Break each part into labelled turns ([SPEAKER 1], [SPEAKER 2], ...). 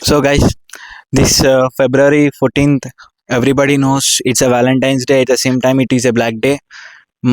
[SPEAKER 1] So, guys, this February 14th, everybody knows it's a Valentine's Day. At the same time, it is a Black Day.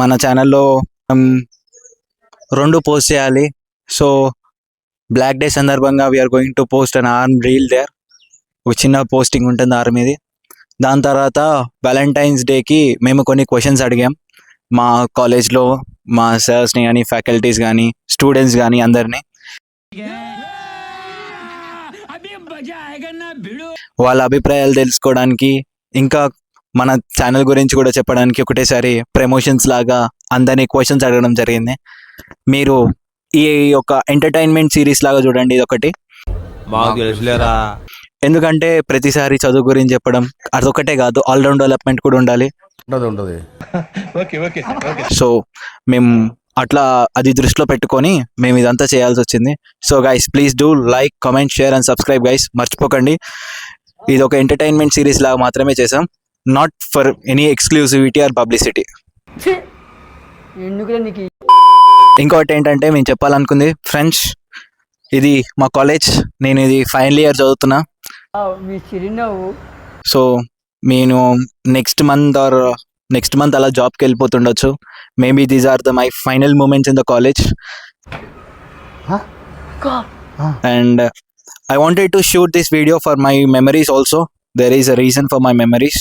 [SPEAKER 1] మన ఛానల్లో రెండు post చేయాలి. So black day సందర్భంగా we are going to post an arm reel there. ఒక చిన్న posting ఉంటుంది arm ఇది. దాని తర్వాత వ్యాలంటైన్స్ డేకి మేము కొన్ని క్వశ్చన్స్ అడిగాం మా కాలేజ్లో మా సర్స్ని కానీ ఫ్యాకల్టీస్ కానీ స్టూడెంట్స్ కానీ అందరినీ. వాళ్ళ అభిప్రాయాలు తెలుసుకోవడానికి ఇంకా మన ఛానల్ గురించి కూడా చెప్పడానికి ఒకటేసారి ప్రమోషన్స్ లాగా అందరినీ క్వశ్చన్స్ అడగడం జరిగింది. మీరు ఈ యొక్క ఎంటర్టైన్మెంట్ సిరీస్ లాగా చూడండి. ఇది ఒకటి ఎందుకంటే ప్రతిసారి చదువు గురించి చెప్పడం అదొకటే కాదు, ఆల్రౌండ్ డెవలప్మెంట్ కూడా ఉండాలి. సో మేము అట్లా అది దృష్టిలో పెట్టుకొని మేము ఇదంతా చేయాల్సి వచ్చింది. So guys, please do like, comment, share and subscribe guys. మర్చిపోకండి, ఇది ఒక ఎంటర్టైన్మెంట్ సిరీస్ లాగా మాత్రమే చేసాం, not for any exclusivity or publicity. ఇంకోటి ఏంటంటే మేము చెప్పాలనుకుంది, ఫ్రెండ్స్, ఇది మా కాలేజ్, నేను ఇది ఫైనల్ ఇయర్ చదువుతున్నా. సో నేను నెక్స్ట్ మంత్ అలా జాబ్కి వెళ్ళిపోతుండొచ్చు. Maybe these are my final moments in the college. And I wanted to shoot this video for my memories also. There is a reason for my memories.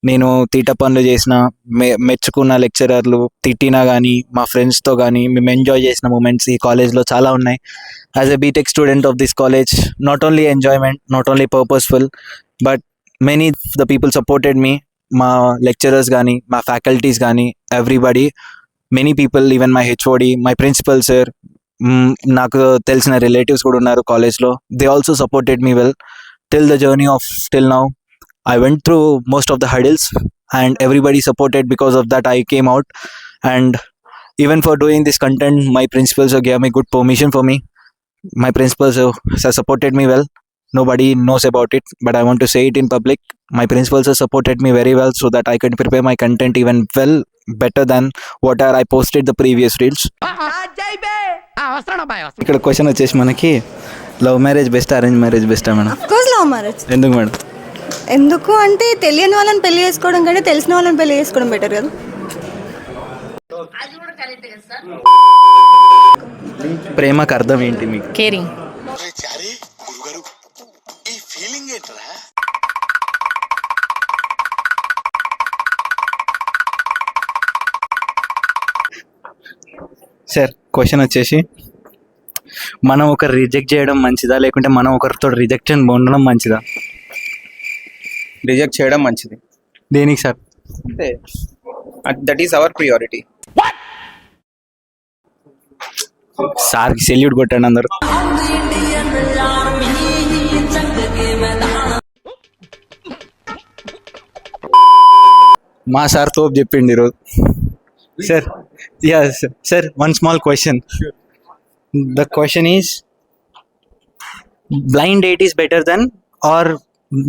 [SPEAKER 1] నేను theta పనులు చేసిన, మెచ్చుకున్న లెక్చరర్లు, తిట్టినా కానీ మా ఫ్రెండ్స్తో కానీ మేము ఎంజాయ్ చేసిన మూమెంట్స్ ఈ కాలేజ్లో చాలా ఉన్నాయి. As a BTech student of this college, not only enjoyment, not only purposeful, but many the people supported me. మా లెక్చరర్స్ కానీ, మా ఫ్యాకల్టీస్ కానీ, everybody, many people, even my HOD, my principal sir, నాకు తెలిసిన రిలేటివ్స్ కూడా ఉన్నారు కాలేజ్లో. They also supported me well till the journey of till now. I went through most of the hurdles and everybody supported. Because of that, I came out, and even for doing this content, my principals gave me good permission for me. My principals have supported me well. Nobody knows about it, but I want to say it in public. My principals have supported me very well so that I can prepare my content even well better than whatever I posted the previous reels. ఇక్కడ question వచ్చేసి మనకి, love marriage best, arrange marriage బెస్టా madam?
[SPEAKER 2] Of course love marriage.
[SPEAKER 1] ఎందుకు madam?
[SPEAKER 2] ఎందుకు అంటే తెలియని వాళ్ళని పెళ్లి చేసుకోవడం కంటే తెలిసిన వాళ్ళని పెళ్లి చేసుకోవడం బెటర్ కదా.
[SPEAKER 1] ప్రేమకు అర్థం ఏంటి మీకు?
[SPEAKER 3] కేరింగ్.
[SPEAKER 1] సార్, క్వశ్చన్ వచ్చేసి, మనం ఒకరు రిజెక్ట్ చేయడం మంచిదా, లేకుంటే మనం ఒకరితో రిజెక్షన్ ఉండడం మంచిదా?
[SPEAKER 4] రిజెక్ట్ చేయడం మంచిది.
[SPEAKER 1] దేనికి సార్?
[SPEAKER 4] అంటే దట్ ఈస్ అవర్ ప్రియారిటీ.
[SPEAKER 1] సార్కి సెల్యూట్ కొట్టండి అందరూ. మా సార్ తోపు చెప్పిండి ఈరోజు. Sir, yeah sir, one small question. The question is, blind date is better than or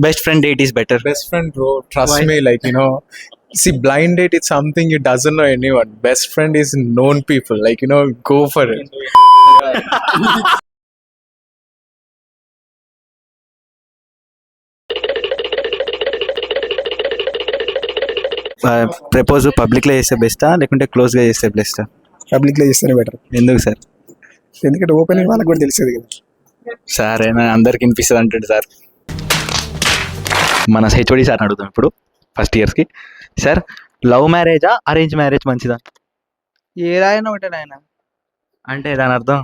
[SPEAKER 1] best friend date is better?
[SPEAKER 5] Best friend, bro, trust me, like, you know, see, blind date is something you doesn't know anyone. Best friend is known people, like, you know, go for it.
[SPEAKER 1] Propose పబ్లిక్లో చేస్తే బెస్టా, లేకుంటే క్లోజ్గా చేస్తే బెస్టా?
[SPEAKER 6] పబ్లిక్లో చేస్తేనే better.
[SPEAKER 1] ఎందుకు sir?
[SPEAKER 6] ఎందుకంటే open వాళ్ళకి కూడా తెలిసేది కదా
[SPEAKER 1] సార్. అయినా అందరికి వినిపిస్తుంది అంటాడు సార్. మన హెచ్ఓడి సార్ అడుగుతాం ఇప్పుడు, ఫస్ట్ ఇయర్స్కి. సార్, లవ్ మ్యారేజా, అరేంజ్ మ్యారేజ్ మంచిదా?
[SPEAKER 7] ఏదైనా ఒకటే నాయన.
[SPEAKER 1] అంటే దాని అర్థం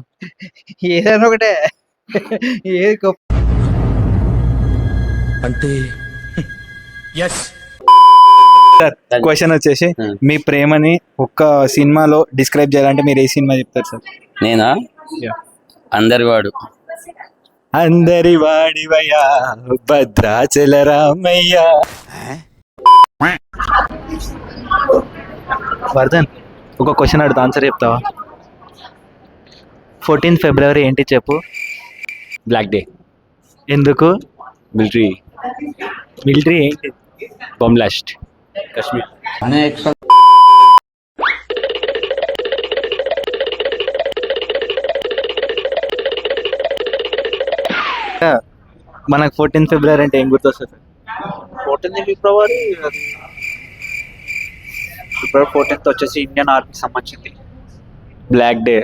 [SPEAKER 7] ఏదైనా ఒకటే. ఏది గొప్ప
[SPEAKER 5] అంటే
[SPEAKER 1] సార్, క్వశ్చన్ వచ్చేసి, మీ ప్రేమని ఒక్క సినిమాలో డిస్క్రైబ్ చేయాలంటే మీరు ఏ సినిమా చెప్తారు సార్?
[SPEAKER 8] నేనా? అందరివాడు.
[SPEAKER 1] అందరి వాడివయ్యా భద్రాచల రామయ్య. వర్ధన్, ఒక క్వశ్చన్ అడుగుతా, ఆన్సర్ చెప్తావా? 14th February ఏంటి చెప్పు?
[SPEAKER 8] Black day.
[SPEAKER 1] ఎందుకు?
[SPEAKER 8] మిలిటరీ
[SPEAKER 1] ఏంటి?
[SPEAKER 8] Bomb blast, Kashmir.
[SPEAKER 1] మనకు 14th ఫిబ్రవరి అంటే ఏం గుర్తొస్తుంది సార్?
[SPEAKER 3] 14th ఫిబ్రవరి ఫిబ్రవరి 14th వచ్చేసి ఇండియన్ ఆర్మీ సంబంధించింది.
[SPEAKER 1] Black day.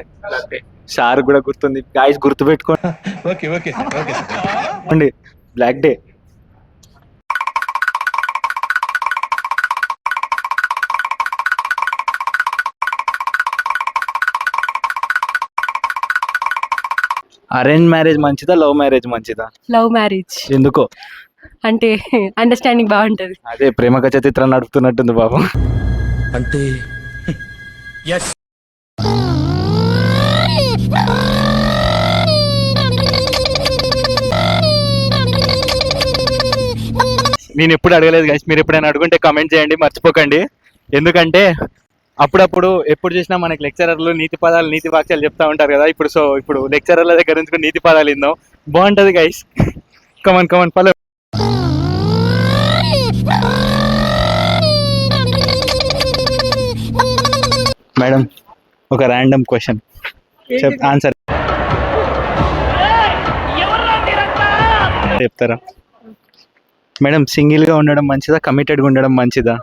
[SPEAKER 1] సార్ కూడా గుర్తుంది గాయస్, గుర్తుపెట్టుకోండి. Black day. అరేంజ్ మ్యారేజ్ మంచిదా, లవ్ మ్యారేజ్ మంచిదా?
[SPEAKER 9] లవ్ మ్యారేజ్
[SPEAKER 1] ఎందుకో?
[SPEAKER 9] అంటే అండర్స్టాండింగ్ బాగుంటది.
[SPEAKER 1] అదే ప్రేమ కథ చిత్రం నడుపుతున్నట్టుంది బాబు.
[SPEAKER 10] అంటే
[SPEAKER 1] నేను ఎప్పుడు అడగలేదు గైస్, మీరు ఎప్పుడైనా అడుగుంటే కామెంట్ చేయండి, మర్చిపోకండి. ఎందుకంటే అప్పుడప్పుడు ఎప్పుడు చూసినా మనకి లెక్చరర్లు నీతి పదాలు నీతి వాక్యాలు చెప్తా ఉంటారు కదా. ఇప్పుడు లెక్చరర్ల దగ్గర నుంచి కూడా నీతి పదాలు ఇందాం, బాగుంటది గైస్. Come on follow. మేడం, ఒక ర్యాండమ్ క్వశ్చన్ ఆన్సర్ చెప్తారా మేడం? సింగిల్ గా ఉండడం మంచిదా, కమిటెడ్ గా ఉండడం మంచిదా?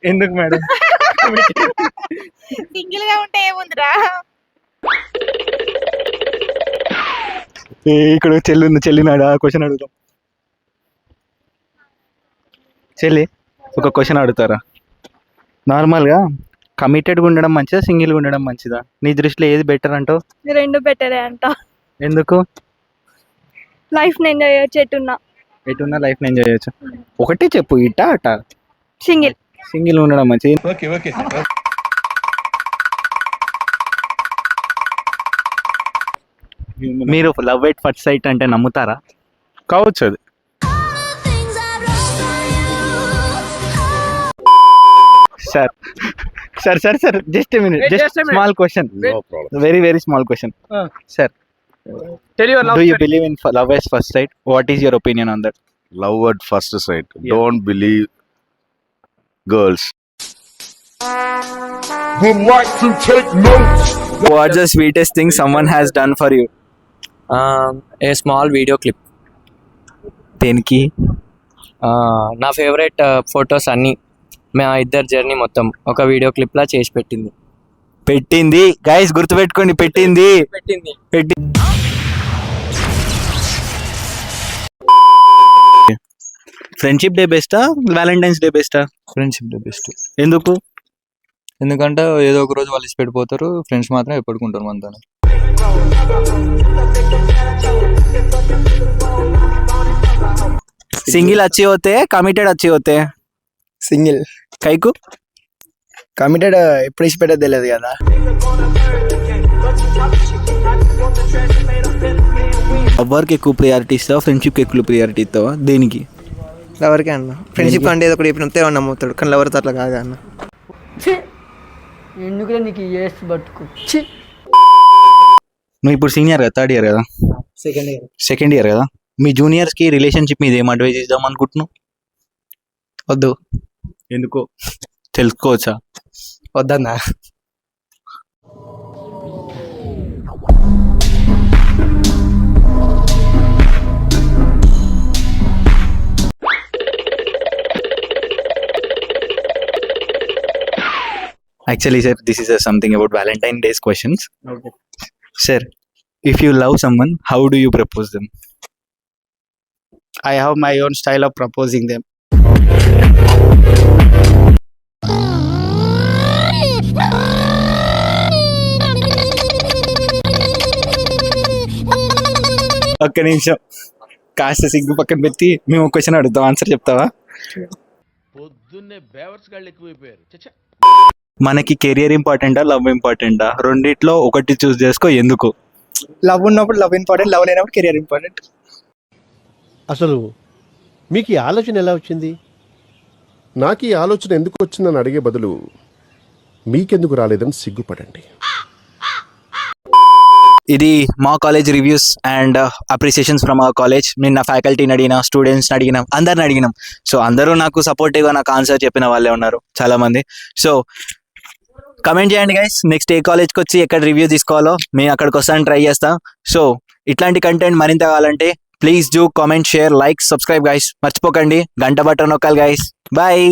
[SPEAKER 1] ఎందుకు మేడం?
[SPEAKER 2] సింగిల్ గా ఉంటే ఏముందిరా?
[SPEAKER 1] ఇక్కడ చెల్లినాడా క్వశ్చన్ అడుగుదాం. చెల్లి, ఒక క్వశ్చన్ అడుగుతారా? నార్మల్గా కమిటెడ్గా ఉండడం మంచిదా, సింగిల్గా ఉండడం మంచిదా? నీ దృష్టిలో ఏది బెటర్ అంటావు?
[SPEAKER 9] రెండు బెటరే అంట.
[SPEAKER 1] ఎందుకు?
[SPEAKER 9] లైఫ్ ని ఎంజాయ్ చేయొచ్చు
[SPEAKER 1] ఎటున్నా లైఫ్ని ఎంజాయ్ చేయొచ్చు. ఒకటి చెప్పు, ఇటా అటా? సింగిల్ ఉండడం మంచిది. మీరు లవ్ ఎట్ ఫస్ట్ సైట్ అంటే నమ్ముతారా?
[SPEAKER 5] కావచ్చు అది.
[SPEAKER 1] Sir just minute, just small question, very small question. Sir, do you believe in love at first sight? What is your opinion on that?
[SPEAKER 11] Love at first sight. Don't believe girls.
[SPEAKER 10] would like to take notes.
[SPEAKER 1] What's the sweetest thing someone has done for you?
[SPEAKER 7] A small video clip.
[SPEAKER 1] దేనికి?
[SPEAKER 7] నా favourite photos అన్నీ, మా ఇద్దరు journey మొత్తం ఒక video clip లా చేసి
[SPEAKER 1] పెట్టింది guys, గుర్తుపెట్టుకోండి, పెట్టింది. ఫ్రెండ్షిప్ డే బెస్టా, వ్యాలంటైన్స్ డే బెస్టా?
[SPEAKER 12] Friendship day best.
[SPEAKER 1] ఎందుకు?
[SPEAKER 12] ఎందుకంటే ఏదో ఒక రోజు వాళ్ళు ఇచ్చి పెట్టిపోతారు, ఫ్రెండ్స్ మాత్రం ఎప్పటికుంటారు మనతో.
[SPEAKER 1] సింగిల్ अच्छे होते हैं, कमिटेड अच्छे होते हैं?
[SPEAKER 6] సింగిల్.
[SPEAKER 1] కైకు
[SPEAKER 6] కమిటెడ్ ఎప్పుడు ఇచ్చి పెట్టేది తెలియదు కదా.
[SPEAKER 1] లవర్కి ఎక్కువ ప్రియారిటీ ఇస్తావా, ఫ్రెండ్షిప్కి ఎక్కువ ప్రియారిటీ ఇస్తావా? దేనికి?
[SPEAKER 7] లవర్కే అన్న. ఫ్రెండ్షిప్ అంటే ఏదో ఒకటి చెప్పినంతే నమ్ముతాడు, కానీ లవర్తో అట్లా కాదు అన్న.
[SPEAKER 2] ఎందుకు నీకు బతుకు?
[SPEAKER 1] నువ్వు ఇప్పుడు సీనియర్ కదా, థర్డ్ ఇయర్ కదా, సెకండ్ ఇయర్ కదా, మీ జూనియర్స్ కి రిలేషన్షిప్ మీద ఏం అడ్వైజ్ ఇద్దాం అనుకుంటున్నావు?
[SPEAKER 7] వద్దు.
[SPEAKER 1] ఎందుకో తెలుసుకోవచ్చా?
[SPEAKER 7] వద్దన్నా.
[SPEAKER 1] Actually, sir, this is something about Valentine Day's questions. Okay. Sir, if you love someone, how do you propose them?
[SPEAKER 6] I have my own style of proposing them.
[SPEAKER 1] ఒక్క నిమిషం, కాస్త సిగ్గు పక్కన పెట్టి మేము క్వశ్చన్ అడుగుతాం, ఆన్సర్ చెప్తావా?
[SPEAKER 10] పొద్దున్నే బేవర్స్ గాళ్ళు ఎక్కువైపోయారు.
[SPEAKER 1] మనకి కెరియర్ ఇంపార్టెంటా, లవ్ ఇంపార్టెంటా? రెండిట్లో ఒకటి చూస్ చేసుకో, ఎందుకు?
[SPEAKER 6] లవ్ ఉన్నప్పుడు లవ్ ఇంపార్టెంట్, లవ్ లేనప్పుడు కెరియర్ ఇంపార్టెంట్.
[SPEAKER 10] అసలు మీకు ఈ ఆలోచన ఎలా వచ్చింది? నాకు ఈ ఆలోచన ఎందుకు వచ్చిందని అడిగే బదులు మీకెందుకు రాలేదని సిగ్గుపడండి.
[SPEAKER 1] ఇది మా college reviews and appreciations from our college. నిన్న ఫ్యాకల్టీని అడిగినా, స్టూడెంట్స్ని అడిగినాం, అందరిని అడిగినాం. సో అందరూ నాకు సపోర్టివ్గా నాకు ఆన్సర్ చెప్పిన వాళ్ళే ఉన్నారు చాలా మంది. సో కమెంట్ చేయండి గైస్, నెక్స్ట్ ఏ కాలేజ్కి వచ్చి ఎక్కడ రివ్యూ తీసుకోవాలో మేము అక్కడికి వస్తాను ట్రై చేస్తాం. సో ఇట్లాంటి కంటెంట్ మరింత కావాలంటే please do comment, share, like, subscribe guys. మర్చిపోకండి గంట బటన్ నొక్కాలి గైస్. బాయ్.